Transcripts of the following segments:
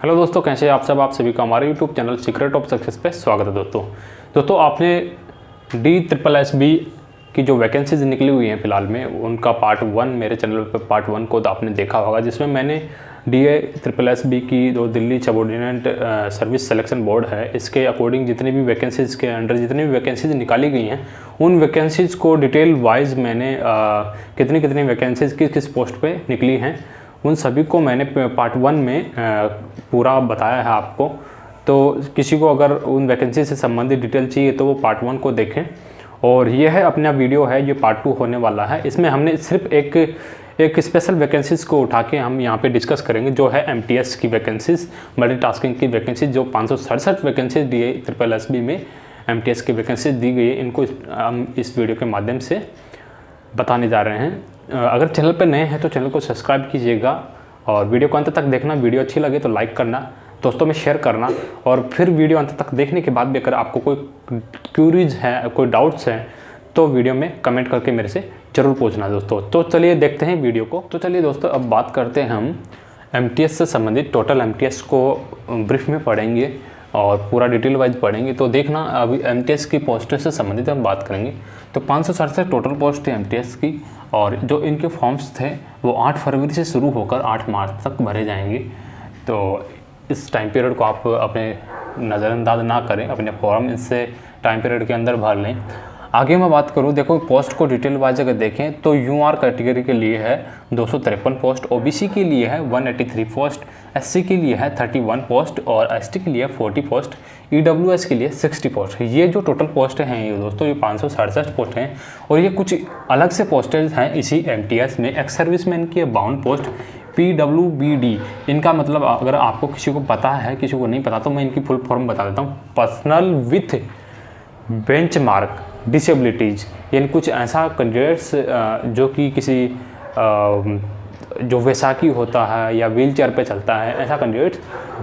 Hello दोस्तों, कैसे हैं आप सब। आप सभी का हमारे YouTube channel secret of success पे स्वागत है। दोस्तों आपने DSSB की जो वैकेंसीज निकली हुई हैं फ़िलहाल में, उनका पार्ट 1 मेरे चैनल पे पार्ट 1 को आपने देखा होगा, जिसमें मैंने DSSB की जो Delhi subordinate service selection board है, इसके अकॉर्डिंग जितनी भी वैकेंसीज़ के अंडर जितनी भी वैकेंसीज निकाली गई हैं, उन वैकेंसीज़ को डिटेल वाइज मैंने कितनी कितनी वैकेंसीज़ किस पोस्ट पे निकली हैं, उन सभी को मैंने पार्ट 1 में पूरा बताया है आपको। तो किसी को अगर उन वैकेंसी से संबंधित डिटेल चाहिए तो वो पार्ट 1 को देखें। और ये है अपना वीडियो है, ये पार्ट 2 होने वाला है। इसमें हमने सिर्फ एक स्पेशल वैकेंसीज़ को उठा के हम यहाँ पे डिस्कस करेंगे, जो है MTS की वैकेंसीज़, मल्टीटास्किंग की वैकेंसीज, जो 567 वैकेंसीज DSSB में MTS की वैकेंसीज दी गई है, इनको हम इस वीडियो के माध्यम से बताने जा रहे हैं। अगर चैनल पर नए हैं तो चैनल को सब्सक्राइब कीजिएगा और वीडियो को अंत तक देखना। वीडियो अच्छी लगे तो लाइक करना, दोस्तों में शेयर करना, और फिर वीडियो अंत तक देखने के बाद भी अगर आपको कोई क्यूरीज है, कोई डाउट्स हैं, तो वीडियो में कमेंट करके मेरे से ज़रूर पूछना दोस्तों। तो चलिए देखते हैं वीडियो को। तो चलिए दोस्तों, अब बात करते हैं हम MTS से संबंधित। टोटल MTS को ब्रीफ में पढ़ेंगे और पूरा डिटेल वाइज पढ़ेंगे। तो देखना, अभी MTS की पोस्टों से संबंधित हम बात करेंगे। तो 567 टोटल पोस्ट थे MTS की, और जो इनके फॉर्म्स थे वो 8 फरवरी से शुरू होकर 8 मार्च तक भरे जाएंगे। तो इस टाइम पीरियड को आप अपने नज़रअंदाज ना करें, अपने फॉर्म इससे टाइम पीरियड के अंदर भर लें। आगे मैं बात करूं, देखो पोस्ट को डिटेल वाइज अगर देखें तो UR कैटेगरी के लिए है 253 पोस्ट, OBC के लिए है 183 पोस्ट, SC के लिए है 31 पोस्ट और ST के लिए 40 पोस्ट, EWS के लिए 60 पोस्ट। ये जो टोटल पोस्ट हैं ये दोस्तों, ये 567 पोस्ट हैं। और ये कुछ अलग से पोस्टेज हैं इसी MTS में। एक्स सर्विसमैन की 52 पोस्ट, PWBD, इनका मतलब अगर आपको किसी को पता है, किसी को नहीं पता, तो मैं इनकी फुल फॉर्म बता देता हूँ। पर्सनल विथ बेंचमार्क डिसेबिलिटीज़, यानी कुछ ऐसा कैंडिडेट्स जो कि किसी जो वैसाखी होता है या व्हील चेयर पर चलता है, ऐसा कैंडिडेट्स,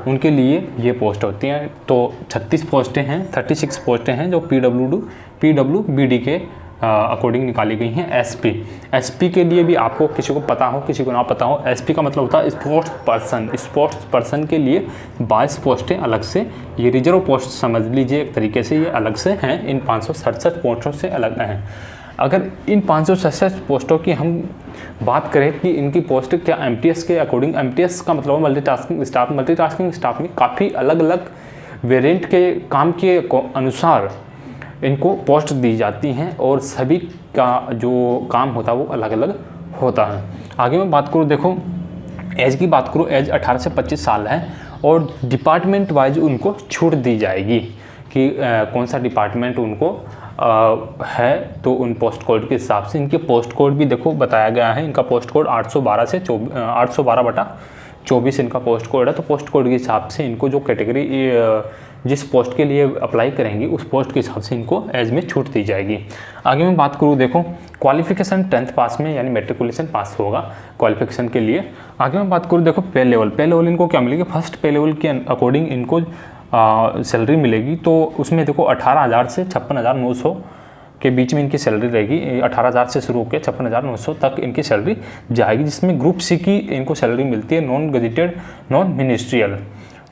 उनके लिए ये पोस्ट होती हैं। तो 36 पोस्टें हैं, 36 पोस्टें हैं जो PWBD के अकॉर्डिंग निकाली गई हैं। SP के लिए भी आपको किसी को पता हो, किसी को ना पता हो, SP का मतलब होता है स्पोर्ट्स पर्सन के लिए 22 पोस्टें अलग से, ये रिजर्व पोस्ट समझ लीजिए एक तरीके से, ये अलग से हैं, इन 567 पोस्टों से अलग हैं। अगर इन 567 पोस्टों की हम बात करें कि इनकी पोस्ट क्या MTS के अकॉर्डिंग, MTS का मतलब मल्टीटास्किंग स्टाफ में काफ़ी अलग अलग वेरिएंट के काम के अनुसार इनको पोस्ट दी जाती हैं, और सभी का जो काम होता है वो अलग अलग होता है। आगे मैं बात करूँ, देखो एज की बात करूँ, एज 18 से 25 साल है, और डिपार्टमेंट वाइज उनको छूट दी जाएगी कि कौन सा डिपार्टमेंट उनको है। तो उन पोस्ट कोड के हिसाब से इनके पोस्ट कोड भी देखो बताया गया है। इनका पोस्ट कोड 812 से 812/24 इनका पोस्ट कोड है। तो पोस्ट कोड के हिसाब से इनको जो कैटेगरी जिस पोस्ट के लिए अप्लाई करेंगे उस पोस्ट के हिसाब से इनको एज में छूट दी जाएगी। आगे मैं बात करूँ, देखो क्वालिफिकेशन 10th पास में, यानी मेट्रिकुलेशन पास होगा क्वालिफिकेशन के लिए। आगे मैं बात करूँ, देखो पे लेवल इनको क्या मिलेगी। फर्स्ट पे लेवल के अकॉर्डिंग इनको सैलरी मिलेगी। तो उसमें देखो 18,000 से 56,900 के बीच में इनकी सैलरी रहेगी। 18,000 से शुरू होकर 56,900 तक इनकी सैलरी जाएगी, जिसमें ग्रुप C की इनको सैलरी मिलती है नॉन गजेटेड नॉन मिनिस्ट्रियल।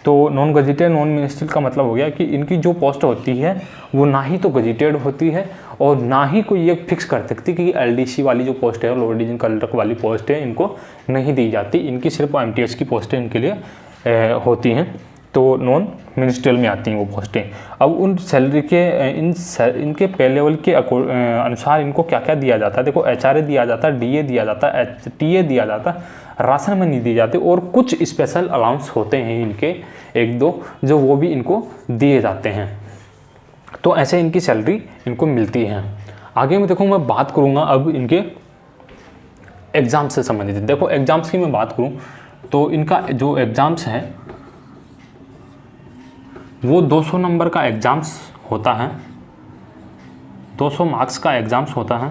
तो नॉन गजेटेड नॉन मिनिस्ट्रियल का मतलब हो गया कि इनकी जो पोस्ट होती है वो ना ही तो गजेटेड होती है और ना ही कोई ये फिक्स कर सकती कि LDC वाली जो पोस्ट है, लोअर डिवीजन क्लर्क वाली पोस्ट है, इनको नहीं दी जाती। इनकी सिर्फ MTS की पोस्टें इनके लिए होती हैं, तो नॉन मिनिस्ट्रियल में आती हैं वो पोस्टें। अब उन सैलरी के इनके पे लेवल के अनुसार इनको क्या क्या दिया जाता है, देखो HRA दिया जाता है, DA दिया जाता है, TA दिया जाता है, राशन में नहीं दी जाती, और कुछ स्पेशल अलाउंस होते हैं इनके 1-2 जो वो भी इनको दिए जाते हैं। तो ऐसे इनकी सैलरी इनको मिलती है। आगे में देखो मैं बात करूँगा अब इनके एग्ज़ाम से संबंधित। देखो एग्ज़ाम्स की मैं बात करूँ तो इनका जो एग्ज़ाम्स हैं वो 200 नंबर का एग्ज़ाम्स होता है, 200 मार्क्स का एग्ज़ाम्स होता है।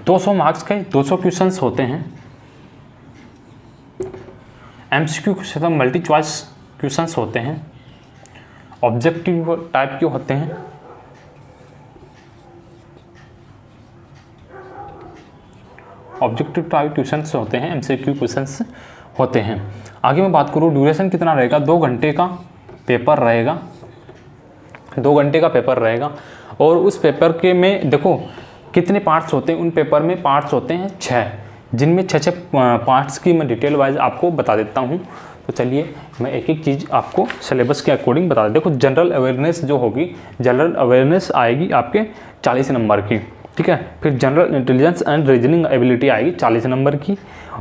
200 मार्क्स के 200 क्वेश्चंस होते हैं। MCQ question, multi choice questions होते हैं, ऑब्जेक्टिव टाइप के होते हैं। ऑब्जेक्टिव टाइप क्वेश्चंस होते हैं, MCQ क्वेश्चंस होते हैं। आगे मैं बात करूँ ड्यूरेशन कितना रहेगा, 2 घंटे का पेपर रहेगा, 2 घंटे का पेपर रहेगा। और उस पेपर के में देखो कितने पार्ट्स होते हैं, उन पेपर में पार्ट्स होते हैं 6, जिनमें 6 पार्ट्स की मैं डिटेल वाइज आपको बता देता हूँ। तो चलिए मैं एक एक चीज़ आपको सिलेबस के अकॉर्डिंग बता दें। देखो जनरल अवेयरनेस जो होगी, जनरल अवेयरनेस आएगी आपके 40 नंबर की, ठीक है। फिर general intelligence and reasoning ability आएगी 40 नंबर की,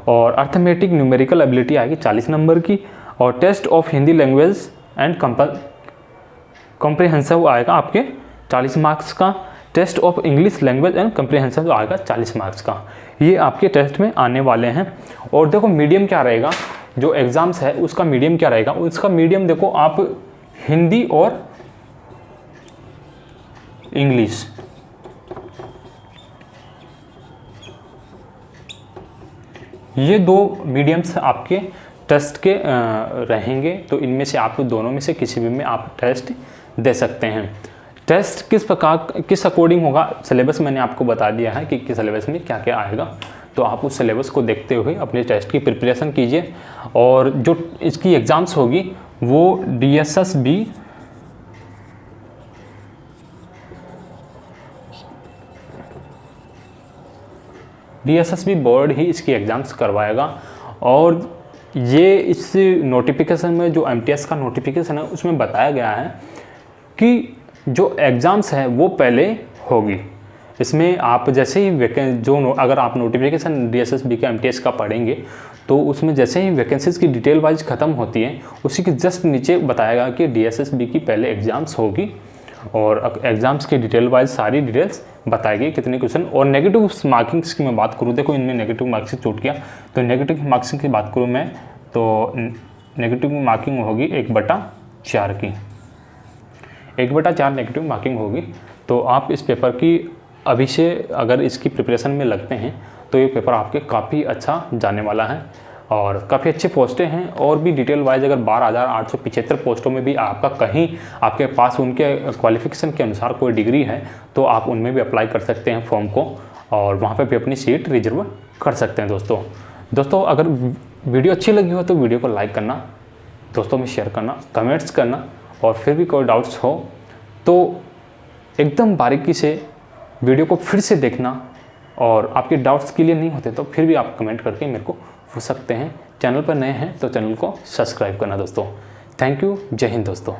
और अर्थमेटिक न्यूमेरिकल एबिलिटी आएगी 40 नंबर की, और test of Hindi language and comprehensive आएगा आपके 40 मार्क्स का, test of English language and comprehensive आएगा 40 मार्क्स का। ये आपके टेस्ट में आने वाले हैं। और देखो मीडियम क्या रहेगा, जो एग्ज़ाम्स है उसका मीडियम क्या रहेगा, उसका मीडियम देखो आप हिंदी और इंग्लिश, ये 2 मीडियम्स आपके टेस्ट के रहेंगे। तो इनमें से आप दोनों में से किसी भी में आप टेस्ट दे सकते हैं। टेस्ट किस प्रकार किस अकॉर्डिंग होगा, सिलेबस मैंने आपको बता दिया है कि किस सिलेबस में क्या क्या आएगा। तो आप उस सिलेबस को देखते हुए अपने टेस्ट की प्रिपरेशन कीजिए। और जो इसकी एग्ज़ाम्स होगी वो DSSB बोर्ड ही इसकी एग्ज़ाम्स करवाएगा। और ये इस नोटिफिकेशन में जो MTS का नोटिफिकेशन है उसमें बताया गया है कि जो एग्ज़ाम्स है वो पहले होगी। इसमें आप जैसे ही अगर आप नोटिफिकेशन DSSB का MTS का पढ़ेंगे तो उसमें जैसे ही वैकेंसीज़ की डिटेल वाइज ख़त्म होती है उसी के जस्ट नीचे बताएगा कि DSSB की पहले एग्ज़ाम्स होगी, और एग्ज़ाम्स की डिटेल वाइज सारी डिटेल्स बताएगी कितने क्वेश्चन। और नेगेटिव मार्किंग्स की मैं बात करूँ, देखो इनमें नेगेटिव मार्क्सिंग छूट गया, तो नेगेटिव मार्क्सिंग की बात करूँ मैं तो नेगेटिव मार्किंग होगी 1/4 की, 1/4 नेगेटिव मार्किंग होगी। तो आप इस पेपर की अभी से अगर इसकी प्रिपरेशन में लगते हैं तो ये पेपर आपके काफ़ी अच्छा जाने वाला है, और काफ़ी अच्छे पोस्टें हैं। और भी डिटेल वाइज अगर 12,875 पोस्टों में भी आपका कहीं आपके पास उनके क्वालिफिकेशन के अनुसार कोई डिग्री है तो आप उनमें भी अप्लाई कर सकते हैं फॉर्म को, और वहाँ पे भी अपनी सीट रिजर्व कर सकते हैं। दोस्तों अगर वीडियो अच्छी लगी हो तो वीडियो को लाइक करना, दोस्तों में शेयर करना, कमेंट्स करना, और फिर भी कोई डाउट्स हो तो एकदम बारीकी से वीडियो को फिर से देखना, और आपके डाउट्स क्लियर नहीं होते तो फिर भी आप कमेंट करके मेरे को पूछ सकते हैं। चैनल पर नए हैं तो चैनल को सब्सक्राइब करना दोस्तों। थैंक यू, जय हिंद दोस्तों।